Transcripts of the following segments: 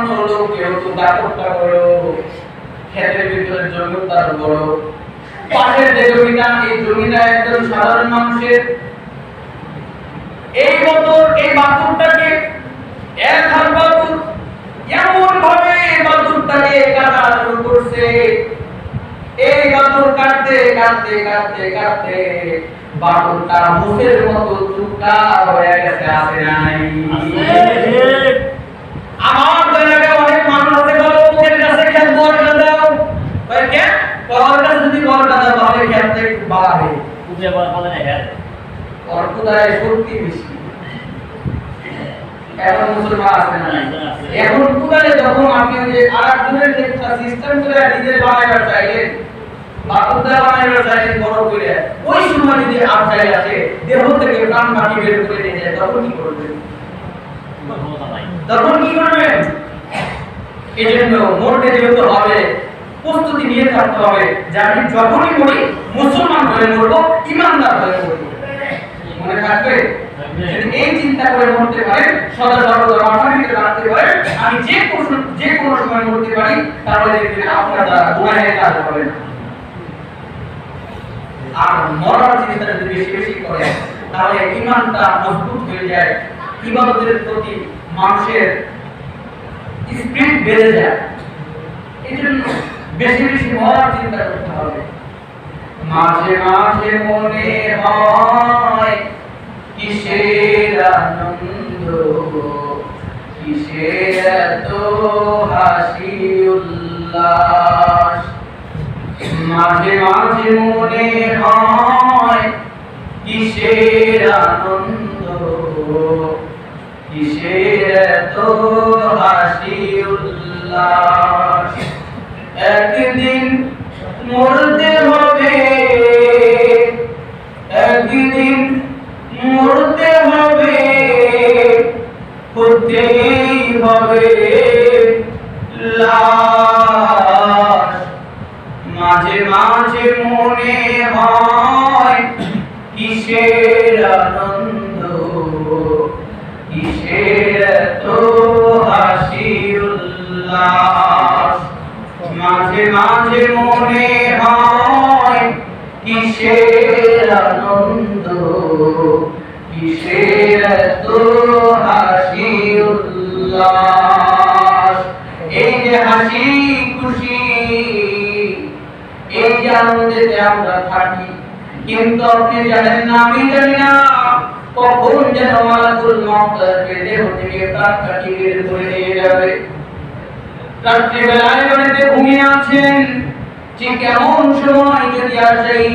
সামান্য লোক কেউ তো দাপটটা বড়, ক্ষেতের ভিতরে জমি তার বড়, পাশের যে জমিটা এই জমিটা একজন সাধারণ মানুষের। এই বছর এই বাছুরটাকে এক হাত বাছুর এমন ভাবে বাছুরটাকে কাটা শুরু করছে, এই বাছুর কাটতে কাটতে কাটতে কাটতে বাছুরটা মুখের মতো চুপকা হয়ে গেছে, আছে নাই? আমার জায়গায় অনেক মানুষ আছে বলো মুখের কাছে খেত বড়টা দাও, তাই কে তোমার কাছে যদি বড়টা দাও তাহলে খেতটা একটু বাড়ে, বুঝে বলা বলে না হ্যাঁ অর্থদায় শক্তি বেশি। এখন মুসলমান আছে না? এখন কুদালে যখন আপনি যে আরেকজনের যে একটা সিস্টেম করে নিজের বানাইবার চাইলেন, বাতুদা বানাইবার চাইলেন বড় করে, ওই সময় যদি আবজাই আছে দেহ থেকে প্রাণ বাকি বের করে নিয়ে যায়, তখন কি করবেন? তখন কি করবেন? এই জন্য মরতে যেতে হবে, প্রস্তুতি নিয়ে থাকতে হবে যে আমি যখনই মরি মুসলমান হয়ে মরবো, ইমানদার হয়ে মরবো। মনে থাকবে? এই চিন্তা করে মরতে পারেন, সদা সর্বদা মাথার ভিতরে রাখতে পারেন, আমি যে কোনো সময় মরতে পারি, তাহলে দেখবেন আপনার দ্বারা গুনাহের কাজ হবে না। আর মরার চিন্তা যদি বেশি বেশি করে তাহলে ঈমানটা মজবুত হয়ে যায়, ইবাদতের প্রতি মানুষের স্পিরিট বেড়ে যায়। এই জন্য বেশি বেশি মরার চিন্তা করতে হবে। মাঝে মাঝে মনে হয় কিসের আনন্দ, কিসের এত হাসি উল্লাস, মাঝে মাঝে মনে হয় কিসের আনন্দ, কিসের এত হাসি উল্লাস। একদিন মরতে হবে, একদিন মরতে হবে, হতেই হবে লাশ। মাঝে মাঝে মনে হয় কিসের আনন্দ, কিসের এত হাসি উল্লাস। মাঝে মাঝে মনে হয় কিসের আনন্দ, কিসের এত হাসি উল্লাস। এই যে হাসি খুশি, এই যে আনন্দেতে আমরা থাকি, কিন্তু আপনি জানেন না, আমি জানি না কখন যেন মালাকুল মউত দেহ থেকে প্রাণ কাটিয়ে বের করে নিয়ে যাবে। রাত্রিবেলায় বাড়িতে ঘুমিয়ে আছেন, ঠিক এমন সময় যদি আসেই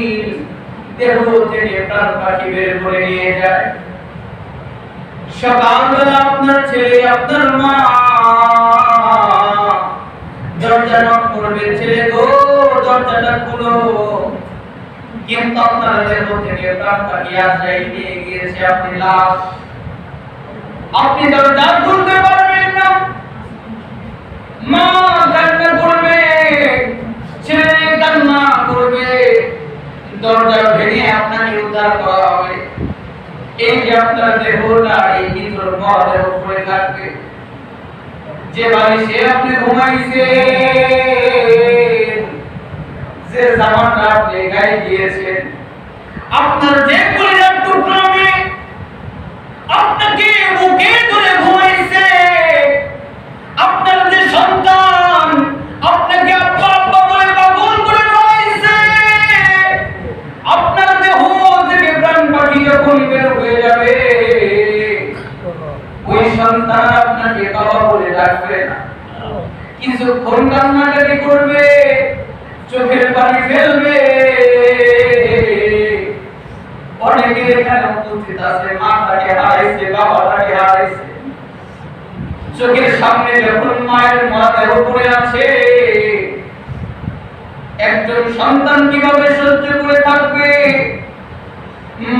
দেহ থেকে প্রাণ কাটিয়ে বের করে নিয়ে যায়। সকালবেলা আপনার ছেলে, আপনার মা দরজা নক করবে, ছেলে গো দরজাটা খুলো, কিন্তু আপনার দেহ থেকে প্রাণ কাটিয়ে আসেই নিয়ে গিয়েছে আপনি লাশ। আপনি দরজা খুলতে পারবেন না, মা কান্না করবে, ছেলে কান্না করবে, দরজা ভেঙে আপনাকে উদ্ধার করা হবে। এই যে আপনার দেহটা এই ভিতর মরদেহ পড়ে থাকবে, যে বালিশে আপনি ঘুমাইছেন, যে জামাটা আপনি গায়ে দিয়েছেন, আপনার যে কলিজার টুকরা মেয়ে আপনাকে বুকে ধরে ঘুমাইছে, আপনার যে সন্তান আপনাকে আব্বা আব্বা বলে পাগল করে ঘুমাইছে, আপনার দেহ থেকে প্রাণ পাখি যখন বের হয়ে যাবে, ওই সন্তান আপনাকে বাবা বলে ডাকবে না, কিছুক্ষণ কান্নাকাটি করবে, চোখের পানি ফেলবে। অনেকে এখানে উপস্থিত আছে, মা তাকে হারাইছে, বাবা তাকে হারাইছে, চোখের সামনে যখন মায়ের মাথার উপরে আছে, একজন সন্তান কিভাবে সহ্য করে থাকবে?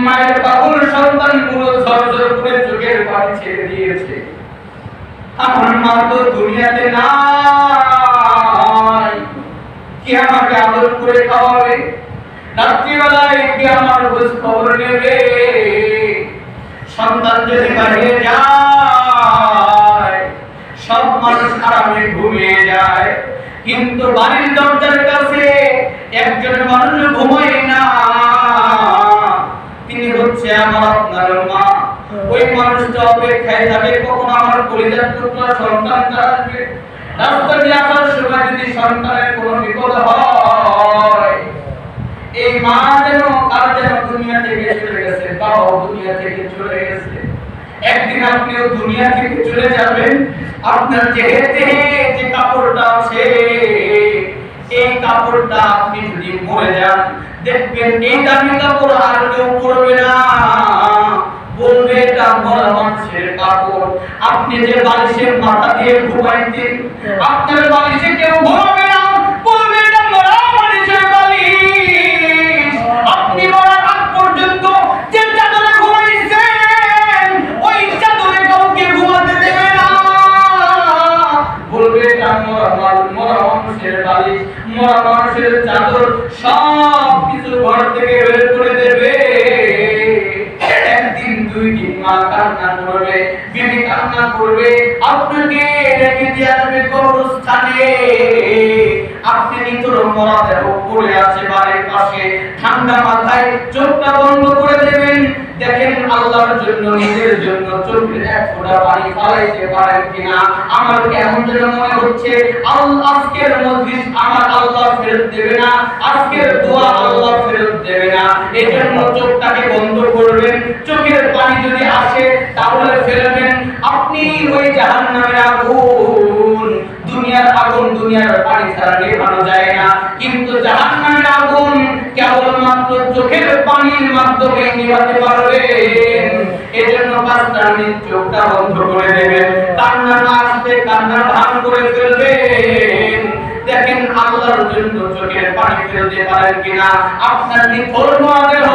মায়ের পাগল সন্তান গুলো ঝরঝর করে চোখের পানি ছেড়ে দিয়েছে, আমার মা তো দুনিয়াতে নাই, কে আমাকে আদর করে খাওয়াবে? রাত্রিবেলায় কে আমার খোঁজ খবর নেবে? সন্তান যদি বাইরে যায়, সব মানুষ আরামে ঘুমিয়ে যায়। কিন্তু বাড়ির দরজার কাছে একজন মানুষ ঘুমায় না, তিনি হচ্ছে আমার আপনার মা। ওই মানুষটা অপেক্ষায় থাকে কখন আমার কলিজার টুকরা সন্তানটা আসবে। রাস্তা দিয়ে আসার সময় যদি সন্তানের কোনো বিপদ হয়, এই মা যেন কার যেন দুনিয়া থেকে চলে গেছে, বাবা দুনিয়া থেকে চলে গেছে। একদিন আপনিও দুনিয়া থেকে চলে যাবেন। আপনার দেহে যে কাপড়টা আছে, এই কাপড়টা আপনি যদি মরে যান, দেখবেন এই দামি কাপড় আর কেউ পরবে না, বলবে এটা মরা মানুষের কাপড়। আপনি যে বালিশের মাথা দিয়ে ঘুমাইতেন, আপনার বালিশে কেউ ঘুমাবে না, বলবে এটা মরা মানুষের বালিশ। আপনি মরার আগ পর্যন্ত যে চাদরে ঘুমাইছেন, ওই চাদরে কাউকে ঘুমাতে দেবে না, বলবে এটা মরা মানুষের বালিশ, মরা মানুষের চাদর। সব কিছু ঘর থেকে বের করে দেবে। একদিন দুই দিন মা কান্না করবে, বিবি কান্না করবে, আপনাকে রেখে দিয়ে আসবে কবরস্থানে। আপনি নিতর মরা দেহ পড়ে আছে বাড়ির পাশে, ঠান্ডা মাথায় চোখটা বন্ধ করে দেবেন। দেখেন আল্লাহর জন্য, নিজের জন্য চোখের এক ফোঁটা পানি ফলাইতে পারেন কিনা। আমার কেমন যেন মনে হচ্ছে আজকের মজলিস আমার আল্লাহ ফেরত দেবে না, আজকের দোয়া আল্লাহ ফেরত দেবে না। এজন্য চোখটাকে বন্ধ করবেন। চোখের পানি যদি আসে তাহলে ফেলবেন। আপনি ওই জাহান্নামের আগুন, দুনিয়ার আগুন দুনিয়ার পানি ছাড়া নেভানো যায় না, কিন্তু জাহান্নামের আগুন কেবলমাত্র চোখের পানির মাধ্যমে নিভাতে পারবেন। এজন্য 5টা মিনিট চোখটা বন্ধ করে দেবেন। কান্না না আসলে কান্না ভাঙ করে ফেলবেন। দেখেন আল্লাহর জন্য চোখের পানি ফেলতে পারেন কিনা। আপনার নিথর দেহ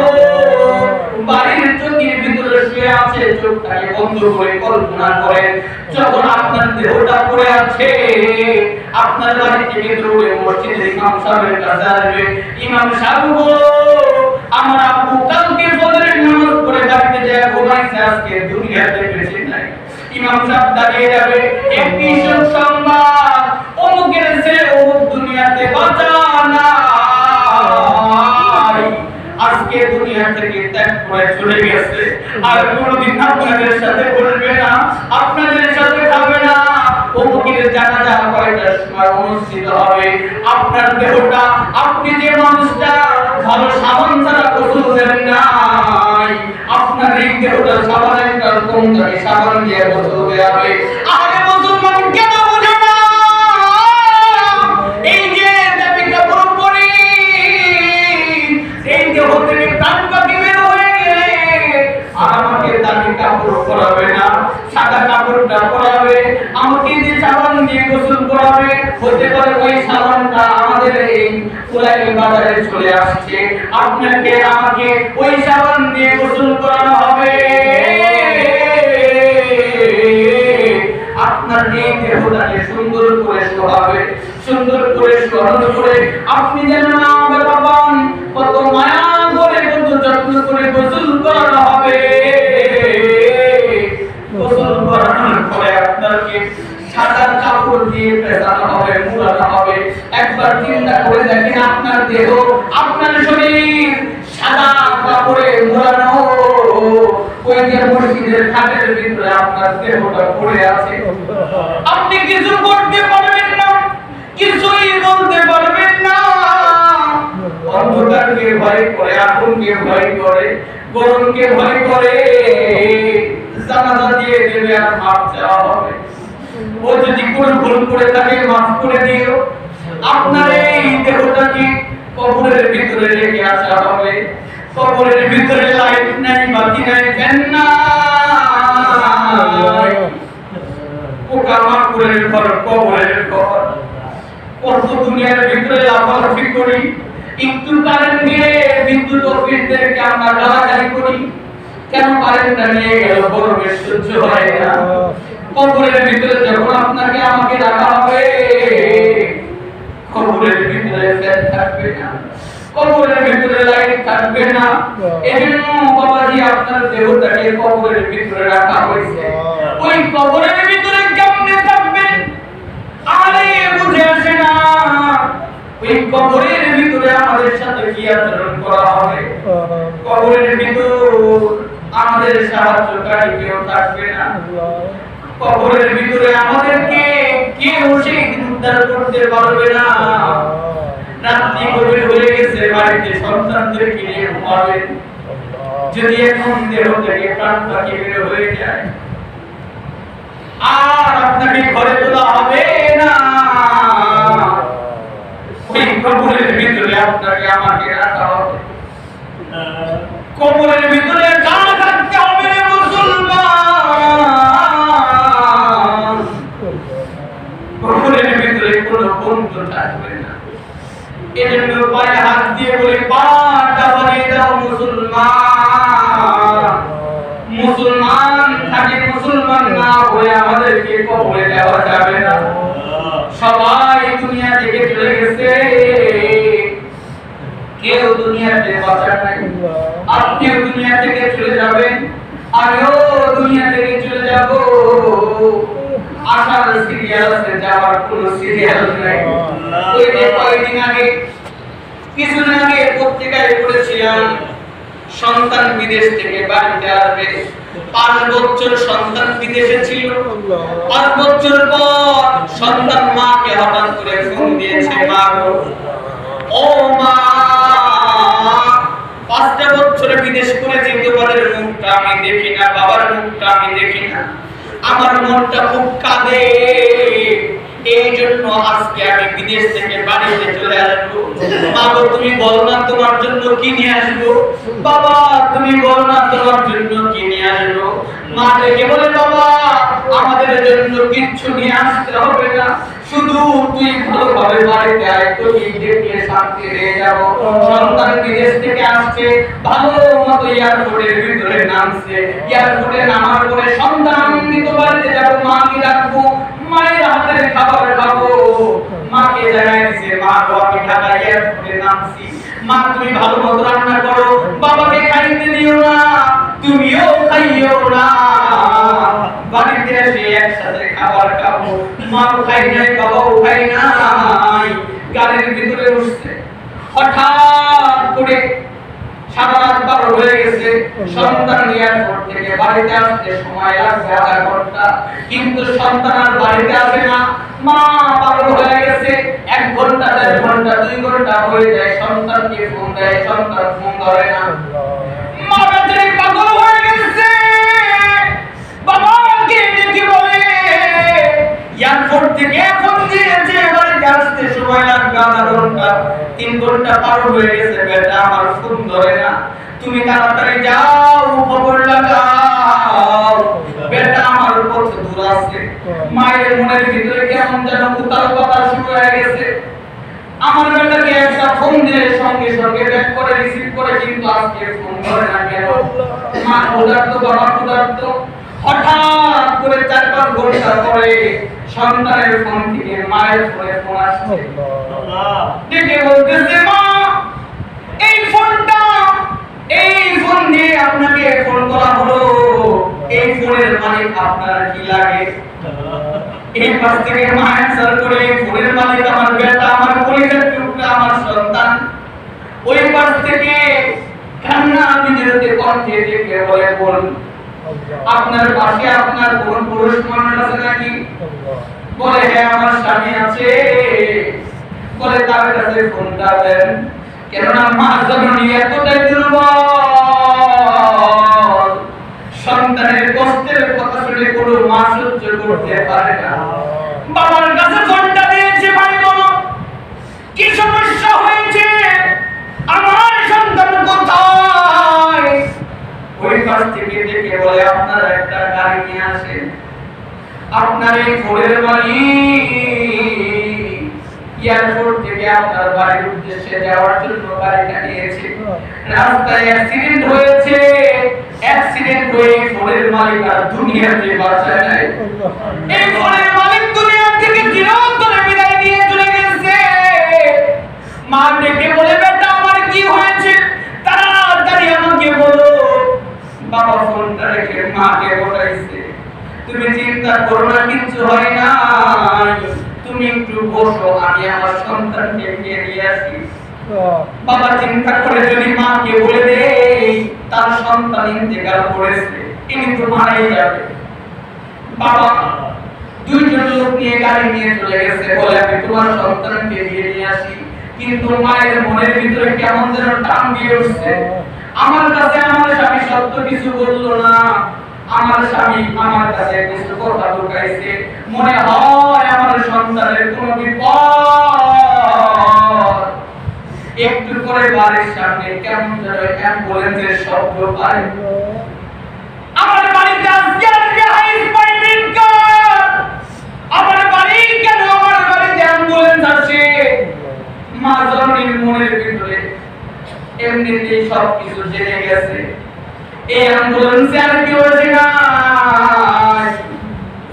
বাড়ির চোখের ভিতরে শুয়ে আছে, চোখটাকে বন্ধ করে কল্পনা করেন যখন আপনার দেহটা পড়ে আছে, আপনার বাড়ি থেকে দৌড়ে মসজিদের ইমাম সাহেবের কাছে আসবে। ইমাম সাহেব গো, আমার আব্বু কালকে ফজরের নামাজ পড়ে বাড়িতে যায় ঘুমাইছে, আজকে দুনিয়াতে বেঁচে নাই। ইমাম সাহেব দাঁড়িয়ে যাবে, একটি সংবাদ, অমুকের ছেলে অমুক দুনিয়াতে বাঁচা নাই, আজকে দুনিয়া থেকে ত্যাগ করে চলে গেছে, আর কোনোদিন আপনাদের সাথে বলবে না, আপনাদের সাথে খাবে না। অমুকের জানাজা কয়টার সময় অনুষ্ঠিত হবে। আপনার দেহটা, আপনি যে মানুষটা ভালো সাবান ছাড়া গোসল দেন নাই, আপনার এই দেহটা সাবানের কম দামি সাবান দিয়ে গোসল দেওয়া হবে। আরে মুসলমান কেন বুঝে না এই যে দামি কাপড় পরি, এই দেহ থেকে প্রাণ পাখি বের হয়ে গেলে আর আমাকে দামি কাপড় পরাবে না, সাদা কাপড়টা পরাবে, আমাকে যে সাবান দিয়ে গোসল করাবে, হতে পারে ওই সাবানটা আমাদের এই কুলাইল বাজারে চলে আসছে, আপনাকে আমাকে ওই সাবান দিয়ে গোসল করানো হবে। আপনার এই দেহটাকে সুন্দর করে শোয়াবে, সুন্দর করে স্মরণ করে আপনি যেন না ব্যথা পান, কত মায়া করে কত যত্ন করে গোসল করানো হবে। গোসল করানোর পরে আপনাকে সাদা কাপড় দিয়ে পেঁচানো হবে, মুড়ানো হবে। একবার চিন্তা করে দেখেন আপনার দেহ, আপনার শরীর সাদা কাপড়ে মুড়ানো, ওই যে মসজিদের খাটের ভিতরে আপনার দেহটা পড়ে আছে, আপনি কিছু করতে পারবেন না, কিছুই বলতে পারবেন না। অন্ধকারকে ভয় করে, আগুনকে ভয় করে, গরমকে ভয় করে, জানাজা দিয়ে দেবে আর মাপ চাওয়া হবে। ও যদি কোনো ভুল করে থাকে মাফ করে দিও। আপনার এই দেহটাকে কবরের ভিতরে রেখে আসা হবে। কবরের ভিতরে লাইট নাই, বাতি নাই, ফ্যান নাই, পোকামাকড়ের ঘর, কবরের ঘর। কত দুনিয়ার ভিতরে লাফালাফি করি, একটু কারেন্ট গিয়ে বিদ্যুৎ অফিসদেরকে আমরা গালাগালি করি, কেন কারেন্টটা নিয়ে গেল, গরমে সহ্য হয় না। কবরের ভিতরে যখন আপনাকে আমাকে রাখা হবে, কবরের ভিতরে ফ্যান থাকবে না, কবরের ভিতরে লাইট থাকবে না। এজন্য বাবাজি আপনার দেহটাকে কবরের ভিতরে রাখা হয়েছে। ওই কবরের ভিতরে কেমনে থাকবেন? বুঝে আসে না ওই কবরের ভিতরে আমাদের সাথে কি আচরণ করা হবে। কবরের ভিতর আমাদের সাহায্যকারী কেউ থাকবে না। কবরের ভিতরে আমাদেরকে কেউ সেই উদ্ধার করতে পারবে না। রাত্রি গভীর হয়ে গেছে, বাড়িতে সন্তানদেরকে নিয়ে ঘুমাবেন। যদি এখন দেহ থেকে প্রাণ পাখি বের হয়ে যায় আর আপনাকে ঘরে তোলা হবে না, ওই কবরের ভিতরে আপনাকে আমাকে রাখা হবে। কবরের ভিতরে কারা থাকতে হবে মুসলমান? কবরের ভিতরে কোনো বন্ধু থাকবে না। এজন্য পায়ে হাত দিয়ে বলে পাটা বাড়িয়ে দাও মুসলমান। মুসলমান থাকে, মুসলমান না হয়ে আমাদেরকে কবরে দেওয়া যাবে না। সবাই দুনিয়া থেকে চলে গেছে, কেউ দুনিয়াতে বাঁচা নাই। আপনিও দুনিয়া থেকে চলে যাবেন, আমিও দুনিয়া থেকে চলে যাব। আসার সিরিয়াল আছে, যাওয়ার কোনো সিরিয়াল নাই। ওই যে কয়েকদিন আগে, কিছুদিন আগে পত্রিকায় পড়েছিলাম সন্তান বিদেশ থেকে বাড়িতে আসবে। 5 বছর সন্তান বিদেশে ছিল। 5 বছর পর সন্তান মাকে হঠাৎ করে ফোন দিয়েছে, মা গো, ও মা, 5টা বছর বিদেশ করেছি, তোমাদের মুখটা আমি দেখি না, বাবার মুখটা আমি দেখি না, আমার মনটা খুব কাঁদে। এই জন্য আজকে আমি বিদেশ থেকে বাড়িতে চলে আসবো। মা গো, তুমি বলো না তোমার জন্য কি নিয়ে আসবো। বাবা, তুমি বলো না তোমার জন্য কি নিয়ে আসবো। মা ডেকে বলে, বাবা, আমাদের জন্য কিচ্ছু নিয়ে আসতে হবে না, শুধু তুই ভালোভাবে বাড়িতে আয়, তোকে দেখে শান্তি হয়ে যাব। সন্তান বিদেশ থেকে আসছে, ভালো মতো এয়ারপোর্টের ভিতরে নামছে। এয়ারপোর্টে নামার পরে সন্তান আমি তো বাড়িতে যাব, মাকে রাখবো, মায়ের হাতের খাবার খাবো। মাকে জানাই দিছে, মা গো, আমি ঢাকা এয়ারপোর্টে নামছি, মা তুমি ভালো মতো রান্না করো, বাবাকে খাইতে দিও না, তুমিও খাইও না। বাড়িতে এসে একসাথে খাবার খাবো। মাও খাই নাই, বাবাও খাই নাই। গাড়ির ভিতরে বসছে, হঠাৎ করে সারা রাত 12 হয়ে গেছে। সন্তান এয়ারপোর্ট থেকে বাড়িতে আসতে সময় লাগবে 1/2 ঘন্টা, কিন্তু সন্তান আর বাড়িতে আসে না। মা পাগল হয়ে গেছে। 1 ঘন্টা, 1.5 ঘন্টা, 2 ঘন্টা হয়ে যায়, সন্তানকে ফোন দেয়, সন্তান ফোন ধরে না। মা বেচারি পাগল হয়ে গেছে, বাবাকে ডেকে বলে, এয়ারপোর্ট থেকে ফোন দিয়েছে, বাড়িতে আসতে সময় লাগবে 1/2 ঘন্টা, 3 ঘন্টা পার হয়ে গেছে, বেটা আমার ফোন ধরে না, তুমি তাড়াতাড়ি যাও, খবর লাগাও, বেটা আমার কত দূর আছে। মায়ের মনের ভিতরে কেমন যেন উতাল পাতাল শুরু হয়ে গেছে। আমার বেটাকে একটা ফোন দিয়ে সঙ্গে সঙ্গে ব্যাক করে রিসিভ করে, কিন্তু আজকে ফোন ধরে না কেন? মা ক্ষুধার্ত, বাবা ক্ষুধার্ত। হঠাৎ করে 4-5 ঘন্টা পরে সন্তানের ফোন থেকে মায়ের ফোনে ফোন আসছে। দেখে বলতেছে, মা, এই ফোনটা, এই ফোন দিয়ে আপনাকে ফোন করা হলো, এই ফোনের মালিক আপনার কি লাগে? এই পাশ থেকে মা অ্যানসার করে, ফোনের মালিক আমার বেটা, আমার পরিবার টুকরা, আমার সন্তান। ওই পাশ থেকে কান্না বিজড়িত কণ্ঠে ডেকে বলে, বলুন, আপনার পাশে আপনার কোন পুরুষ মানুষ আছে নাকি? বলে, হ্যাঁ, আমার স্বামী আছে। বলে, তার কাছে ফোনটা দেন, কেননা মা জননী এতটাই দুর্বল, সন্তানের কষ্টের কথা শুনে কোনো মা সহ্য করতে পারে না। বাবার কাছে ফোনটা দিয়েছে, ভাই বলো কি সমস্যা হয়েছে, আমার সন্তান কোথায়? ওই পাশ থেকে ডেকে বলে, আপনারা একটা গাড়ি নিয়ে আসেন, আপনার এই ফোনের মালিক এয়ারপোর্ট থেকে আপনার বাড়ির উদ্দেশ্যে যাওয়ার জন্য গাড়িটা নিয়েছে। রাস্তায় অ্যাক্সিডেন্ট হয়েছে, অ্যাক্সিডেন্ট হয়ে ফোনের মালিক আর দুনিয়াতে বাঁচা নাই। এই ফোনের মালিক দুনিয়া থেকে চিরতরে বিদায় নিয়ে চলে গেছে। মা ডেকে বলে, বেটা আমার কি হয়েছে, তাড়াতাড়ি আমাকে বলো। বাবা ফোনটা রেখে মাকে বলাইছে, তুমি চিন্তা করো না, কিচ্ছু হয় না, তুমি একটু বসো, আমি আমার সন্তানকে নিয়ে আসি। বাবা চিন্তা করে যদি মাকে বলে দেই তার সন্তান ইন্তেকাল করেছে, ইনি তো মারাই যাবে। বাবা দুইজন লোক নিয়ে গাড়ি নিয়ে চলে গেছে, বলে আমি তোমার সন্তানকে নিয়ে আসি। কিন্তু মায়ের মনের ভিতরে কেমন যেন টান দিয়ে উঠছে। আমার কাছে আমার স্বামী সত্য কিছু বললো না, আমার স্বামী আমার কাছে কিছু কথা লুকাইছে, মনে হয় আমার সন্তানের কোনো বিপদ। একটু করে বাড়ির সামনে কেমন যেন অ্যাম্বুলেন্সের শব্দ পায়। আমার বাড়িতে আজকে হাই স্পিড কার, আমার বাড়ি কেন, আমার বাড়িতে অ্যাম্বুলেন্স আসে। মা জননীর মনের ভিতরে এমনিতেই সব কিছু জেনে গেছে। এই অ্যাম্বুলেন্সে আর কেউ আসে না,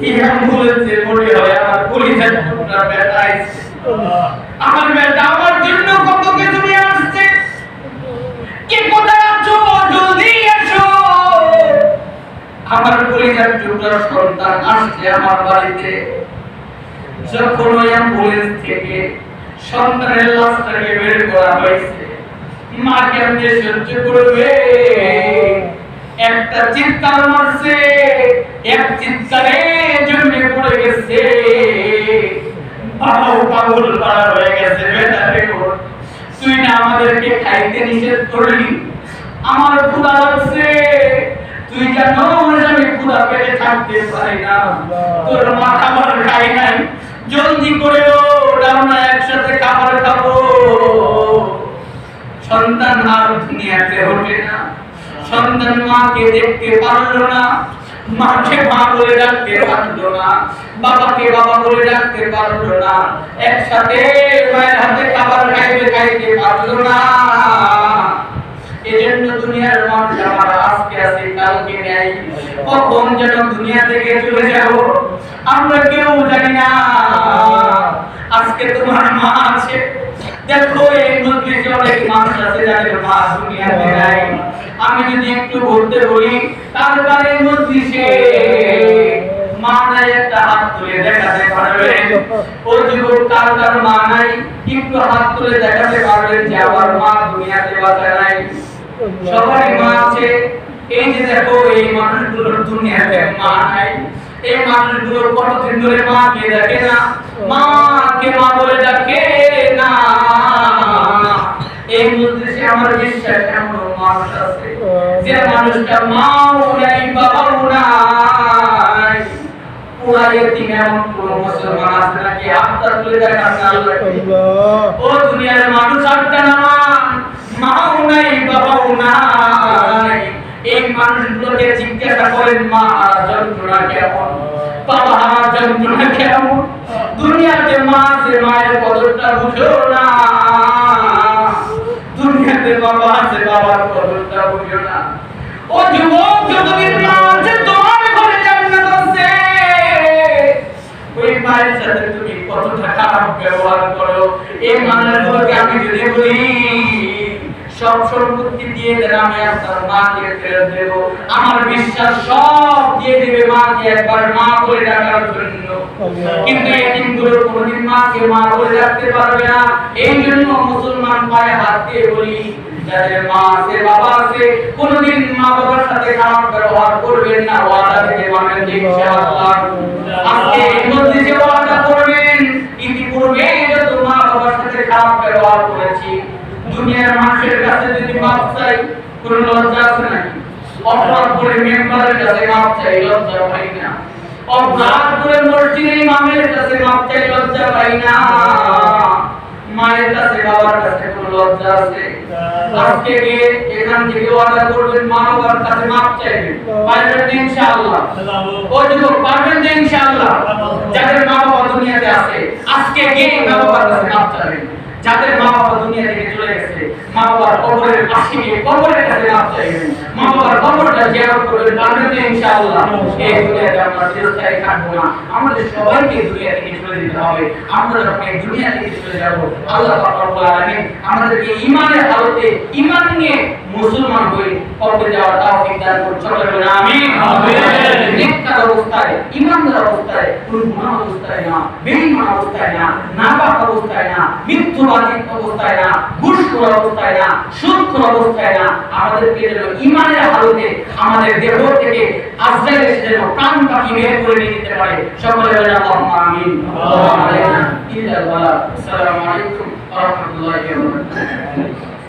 এই অ্যাম্বুলেন্সে মনে হয় আমার কলিজার টুকরা বেটা আইছে। আমার বেটা আমার জন্য কত কিছু নিয়ে আসছে। কে কোথায় আছো, জলদি এসো। আমার কলিজার টুকরা সন্তান আসছে আমার বাড়িতে। যখন ওই অ্যাম্বুলেন্স থেকে সন্তানের লাশটাকে বের করা হয়েছে, মা কেমনে সহ্য করবে। একটা চিৎকার মারছে, এক চিৎকারে জন্মে পড়ে গেছে। বাবাও পাগল পাড়া হয়ে গেছে। বেটা রে, তুই না আমাদেরকে খাইতে নিষেধ করলি, আমার ক্ষুধা লাগছে, তুই জানো আমি ক্ষুধা পেটে থাকতে পারি না, তোর মা খাবার খাই নাই, জলদি করে ওঠ, আমরা একসাথে খাবার খাবো। সন্তান আর দুনিয়াতে ওঠে না, সন্তান মাকে দেখতে পারলো না, মাকে মা বলে ডাকতে পারলো না, বাবাকে বাবা বলে ডাকতে পারলো না, একসাথে মায়ের হাতে খাবার খাইতে পারলো না। এজন্য দুনিয়ার মানুষ আমার আজকে আছে কালকে নেই, কখন যেন দুনিয়া থেকে চলে যাব আমরা কেউ জানি না। আজকে তোমার মা আছে, দেখো এই মজলিসে অনেক মানুষ আছে যাদের মা দুনিয়াতে নাই। আমি যদি একটু বলতে বলি তার বাড়ির মজলিসে মা নাই, একটা হাত তুলে দেখাতে পারবেন? ও যুবক, কার কার মা নাই একটু হাত তুলে দেখাতে পারবেন যে আমার মা দুনিয়াতে বাঁচা নাই? সবারই মা আছে। এই যে দেখো এই মানুষগুলোর দুনিয়াতে মা নাই, এই মানুষগুলোর কতদিন ধরে মাকে দেখে না, মাকে মা বলে ডাকে না। এই মজলিসে আমার বিশ্বাস এমন মানুষ আছে যে মানুষটা মাও নাই বাবাও নাই। পুরা এতিম এমন কোন মুসলমান আছে নাকি? হাতটা তুলে দেখান আল্লাহ। ও দুনিয়ার মানুষ একটা নামান, মাও নাই বাবাও নাই। এই মানুষগুলোকে জিজ্ঞাসা করেন মা যন্ত্রণা কেমন, বাবা যন্ত্রণা কেমন। দুনিয়াতে মা আছে, মায়ের কদরটা বুঝো না। দুনিয়াতে বাবা আছে, বাবার কদরটা বুঝো না। ও যুবক, যতদিন মা আছে তোমার ঘরে জান্নাত আছে। ওই মায়ের সাথে তুমি কতটা খারাপ ব্যবহার করো। এই মানুষগুলোকে আমি যদি বলি সব সম্পত্তি দিয়ে দেন, আমি আপনার মাকে ফেরত দেব, আমার বিশ্বাস সব দিয়ে দেবে মাকে একবার মা বলে ডাকার জন্য। কিন্তু এতিমগুলো কোনদিন মাকে মা বলে ডাকতে পারবে না। এই জন্য মুসলমান পায়ে হাত দিয়ে বলি, যাদের মা আছে বাবা আছে কোনদিন মা বাবার সাথে খারাপ ব্যবহার করবেন না। ওয়াদা থেকে মানেন ইনশাআল্লাহ। আজকে এই মজলিসে ওয়াদা করবেন, ইতিপূর্বে যত মা বাবার সাথে খারাপ ব্যবহার করেছি দুনিয়ার মানুষের কাছে যদি মাপ চাই কোন লজ্জা আছে নাকি? অপরাধ করে মেম্বারের কাছে মাপ চাই, লজ্জা পাই না। অপরাধ করে মসজিদের ইমামের কাছে মাপ চাই, লজ্জা পাই না। মায়ের কাছে বাবার কাছে কোন লজ্জা আছে? আজকে গিয়ে এখান থেকে ওয়াদা করবেন মা বাবার কাছে মাপ চাইবেন, পারবেন ইনশাআল্লাহ? ও যুবক, পারবেন ইনশাআল্লাহ? যাদের মা বাবা দুনিয়াতে আছে আজকে গিয়ে মা বাবার কাছে মাপ চাইবেন। যাদের মা বাবা দুনিয়া থেকে চলে গেছে মা বাবার কবরের পাশে গিয়ে কবরের কাছে মাপ চাইবেন, মা বাবার কবরটা জিয়ারত করবেন, পারবেন ইনশাআল্লাহ? এই দুনিয়াতে আমরা চিরস্থায়ী থাকবো না, আমাদের সবাইকে দুনিয়া থেকে চলে যেতে হবে। আমরা যখন এই দুনিয়া থেকে চলে যাব আল্লাহ পাক রব্বুল আলামিন আমাদেরকে ঈমানের হালতে ঈমান নিয়ে মুসলমান হয়ে কবরে যাওয়ার তৌফিক দান করুন। সকলে বলেন আমিন। আমিন। নেককার অবস্থায় ঈমানদার অবস্থায় কোন গুনাহ অবস্থায় না, বেঈমান অবস্থায় না, নাপাক অবস্থায় না, মিথ্যাবাদী অবস্থায় না, ঘুষখোর অবস্থায় না, সুদখোর অবস্থায় না, আমাদেরকে যেন ঈমানের হালতে আমাদের দেহ থেকে আজরাইল এসে যেন প্রাণ পাখি বের করে নিয়ে যেতে পারে। সকলে বলেন আল্লাহুম্মা আমিন। আসসালামু আলাইকুম ওয়া রাহমাতুল্লাহি ওয়া বারাকাতুহু।